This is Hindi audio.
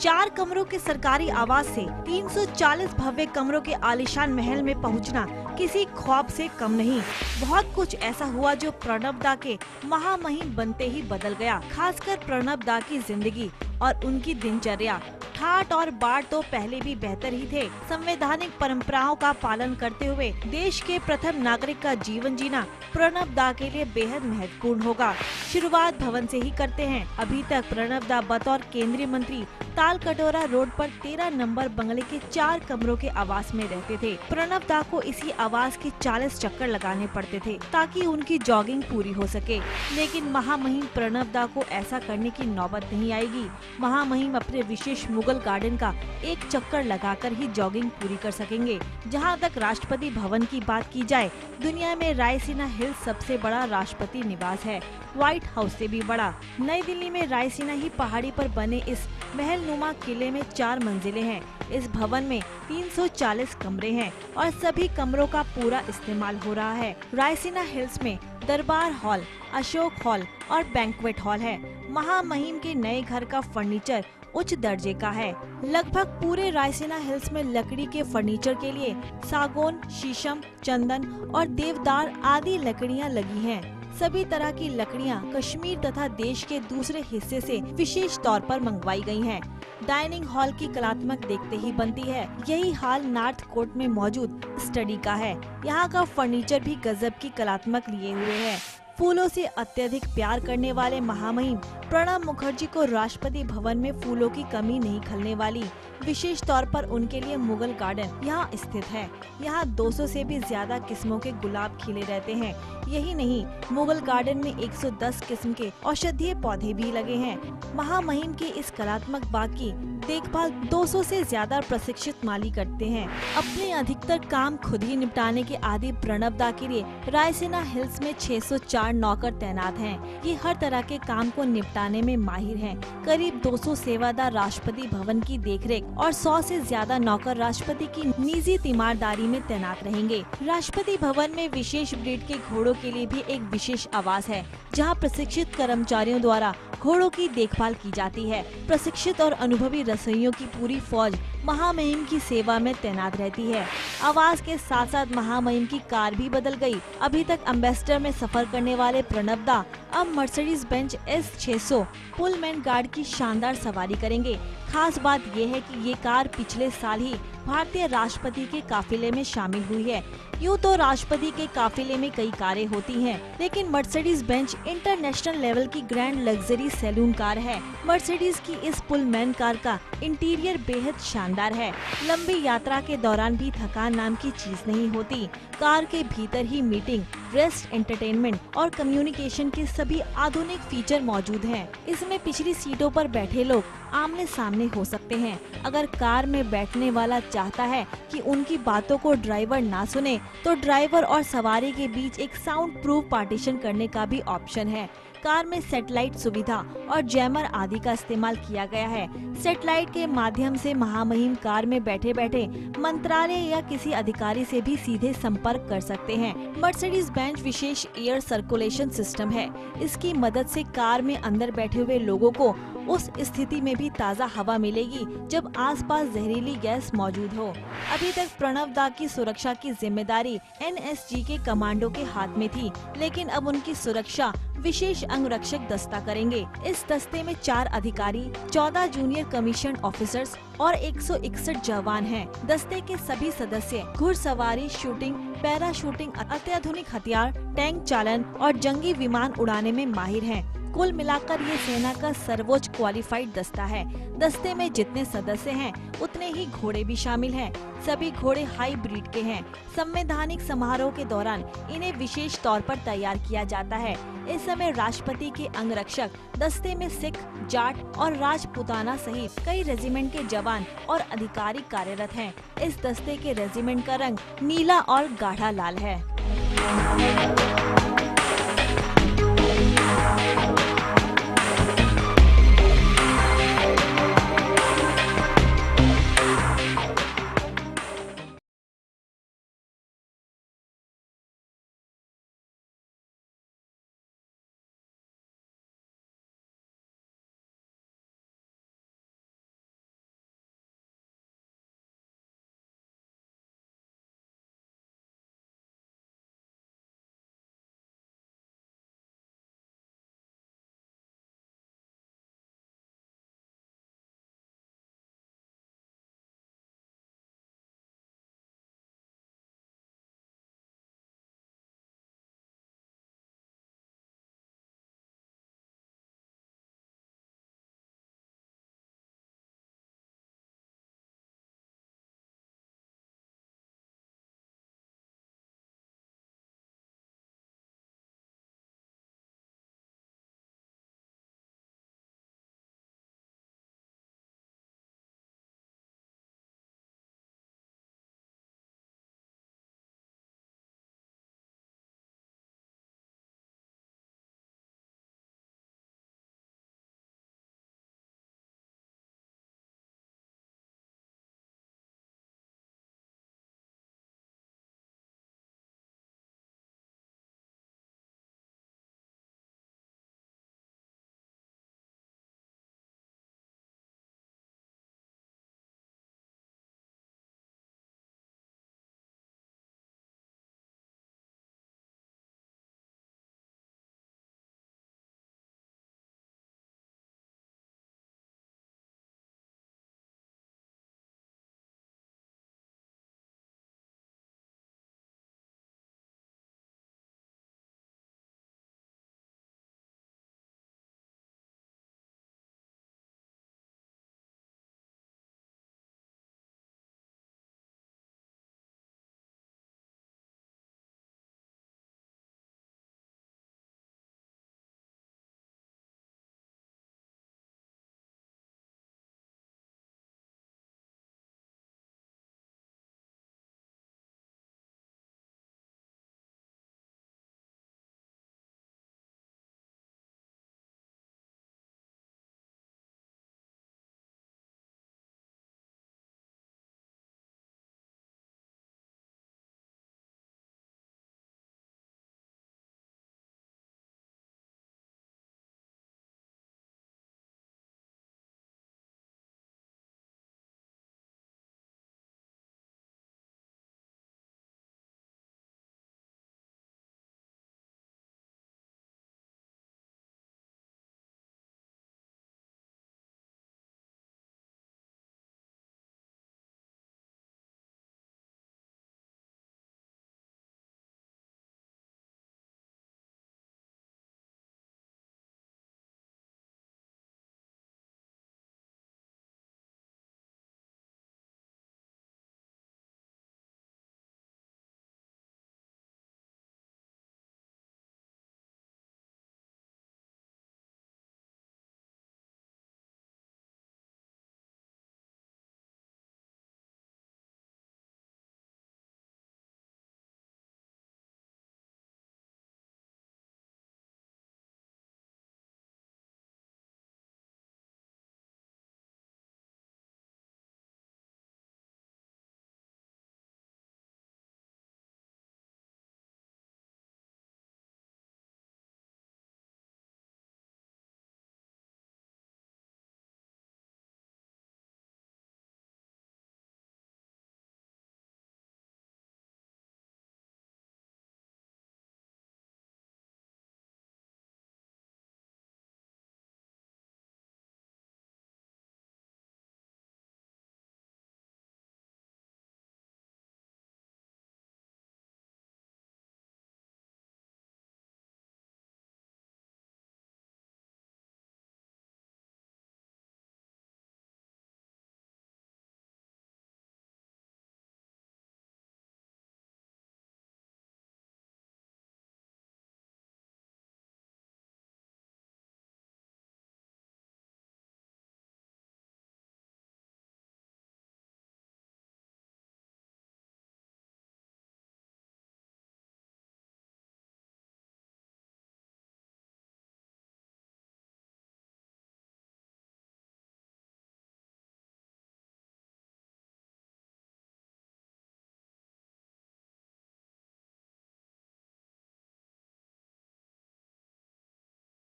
4 कमरों के सरकारी आवास से 340 भव्य कमरों के आलीशान महल में पहुंचना किसी ख्वाब से कम नहीं। बहुत कुछ ऐसा हुआ जो प्रणब दा के महामहिम बनते ही बदल गया। खासकर प्रणब दा की जिंदगी और उनकी दिनचर्या। ठाट और बाट तो पहले भी बेहतर ही थे। संवैधानिक परंपराओं का पालन करते हुए देश के प्रथम नागरिक का जीवन जीना प्रणब दा के लिए बेहद महत्वपूर्ण होगा। शुरुआत भवन से ही करते हैं। अभी तक प्रणब दा बतौर केंद्रीय मंत्री ताल कटोरा रोड पर 13 नंबर बंगले के 4 कमरों के आवास में रहते थे। प्रणब दा को इसी आवास के 40 चक्कर लगाने पड़ते थे ताकि उनकी जॉगिंग पूरी हो सके। लेकिन महामहिम प्रणब दा को ऐसा करने की नौबत नहीं आएगी। महामहिम अपने विशेष मुगल गार्डन का एक चक्कर लगाकर ही जॉगिंग पूरी कर सकेंगे। जहां तक राष्ट्रपति भवन की बात की जाए, दुनिया में रायसीना हिल्स सबसे बड़ा राष्ट्रपति निवास है, व्हाइट हाउस से भी बड़ा। नई दिल्ली में रायसीना ही पहाड़ी पर बने इस महल नुमा किले में 4 मंजिलें हैं। इस भवन में 340 कमरे हैं और सभी कमरों का पूरा इस्तेमाल हो रहा है। रायसीना हिल्स में दरबार हॉल, अशोक हॉल और बैंक्वेट हॉल है। महामहिम के नए घर का फर्नीचर उच्च दर्जे का है। लगभग पूरे रायसीना हिल्स में लकड़ी के फर्नीचर के लिए सागौन, शीशम, चंदन और देवदार आदि लकड़ियां लगी हैं। सभी तरह की लकड़ियां कश्मीर तथा देश के दूसरे हिस्से से विशेष तौर पर मंगवाई गई हैं। डाइनिंग हॉल की कलात्मक देखते ही बनती है। यही हाल नॉर्थ कोर्ट में मौजूद स्टडी का है। यहाँ का फर्नीचर भी गजब की कलात्मक लिए हुए है। फूलों से अत्यधिक प्यार करने वाले महामहिम प्रणब मुखर्जी को राष्ट्रपति भवन में फूलों की कमी नहीं खलने वाली। विशेष तौर पर उनके लिए मुगल गार्डन यहाँ स्थित है। यहाँ 200 से भी ज्यादा किस्मों के गुलाब खिले रहते हैं। यही नहीं, मुगल गार्डन में 110 किस्म के औषधीय पौधे भी लगे हैं। महामहिम के इस कलात्मक बाग की देखभाल 200 से ज्यादा प्रशिक्षित माली करते हैं। अपने अधिकतर काम खुद ही निपटाने के आदी प्रणब दा के लिए रायसीना हिल्स में 604 नौकर तैनात हैं। ये हर तरह के काम को निपटाने में माहिर हैं। करीब 200 सेवादार राष्ट्रपति भवन की देखरेख और 100 से ज्यादा नौकर राष्ट्रपति की निजी तीमारदारी में तैनात रहेंगे। राष्ट्रपति भवन में विशेष ब्रीड के घोड़ों के लिए भी एक विशेष आवास है, जहां प्रशिक्षित कर्मचारियों द्वारा घोड़ों की देखभाल की जाती है। प्रशिक्षित और अनुभवी रसोइयों की पूरी फौज महामहिम की सेवा में तैनात रहती है। आवास के साथ साथ महामहिम की कार भी बदल गई। अभी तक एम्बेसडर में सफर करने वाले प्रणब दा अब Mercedes Benz S600 Pullman guard की शानदार सवारी करेंगे। खास बात यह है कि ये कार पिछले साल ही भारतीय राष्ट्रपति के काफिले में शामिल हुई है। यूँ तो राष्ट्रपति के काफिले में कई कारें होती हैं, लेकिन मर्सिडीज बेंज इंटरनेशनल लेवल की ग्रैंड लग्जरी सैलून कार है। मर्सिडीज की इस पुलमैन कार का इंटीरियर बेहद शानदार है। लंबी यात्रा के दौरान भी थकान नाम की चीज नहीं होती। कार के भीतर ही मीटिंग, रेस्ट, एंटरटेनमेंट और कम्युनिकेशन के सभी आधुनिक फीचर मौजूद हैं। इसमें पिछली सीटों पर बैठे लोग आमने सामने हो सकते हैं। अगर कार में बैठने वाला चाहता है कि उनकी बातों को ड्राइवर ना सुने, तो ड्राइवर और सवारी के बीच एक साउंड प्रूफ पार्टीशन करने का भी ऑप्शन है। कार में सैटेलाइट सुविधा और जैमर आदि का इस्तेमाल किया गया है। सैटेलाइट के माध्यम से महामहिम कार में बैठे बैठे मंत्रालय या किसी अधिकारी से भी सीधे संपर्क कर सकते हैं। मर्सिडीज बेंज विशेष एयर सर्कुलेशन सिस्टम है। इसकी मदद से कार में अंदर बैठे हुए लोगों को उस स्थिति में भी ताज़ा हवा मिलेगी जब आसपास जहरीली गैस मौजूद हो। अभी तक प्रणब दा की सुरक्षा की जिम्मेदारी NSG के कमांडो के हाथ में थी, लेकिन अब उनकी सुरक्षा विशेष अंगरक्षक दस्ता करेंगे। इस दस्ते में 4 अधिकारी, 14 जूनियर कमीशन ऑफिसर्स और 161 जवान हैं। दस्ते के सभी सदस्य घुड़सवारी, शूटिंग, पैरा शूटिंग, अत्याधुनिक हथियार, टैंक चालन और जंगी विमान उड़ाने में माहिर हैं। कुल मिलाकर ये सेना का सर्वोच्च क्वालिफाइड दस्ता है। दस्ते में जितने सदस्य हैं, उतने ही घोड़े भी शामिल हैं। सभी घोड़े हाई ब्रीड के हैं। संवैधानिक समारोह के दौरान इन्हें विशेष तौर पर तैयार किया जाता है। इस समय राष्ट्रपति के अंगरक्षक दस्ते में सिख, जाट और राजपूताना सहित कई रेजिमेंट के जवान और अधिकारी कार्यरत हैं। इस दस्ते के रेजिमेंट का रंग नीला और गाढ़ा लाल है।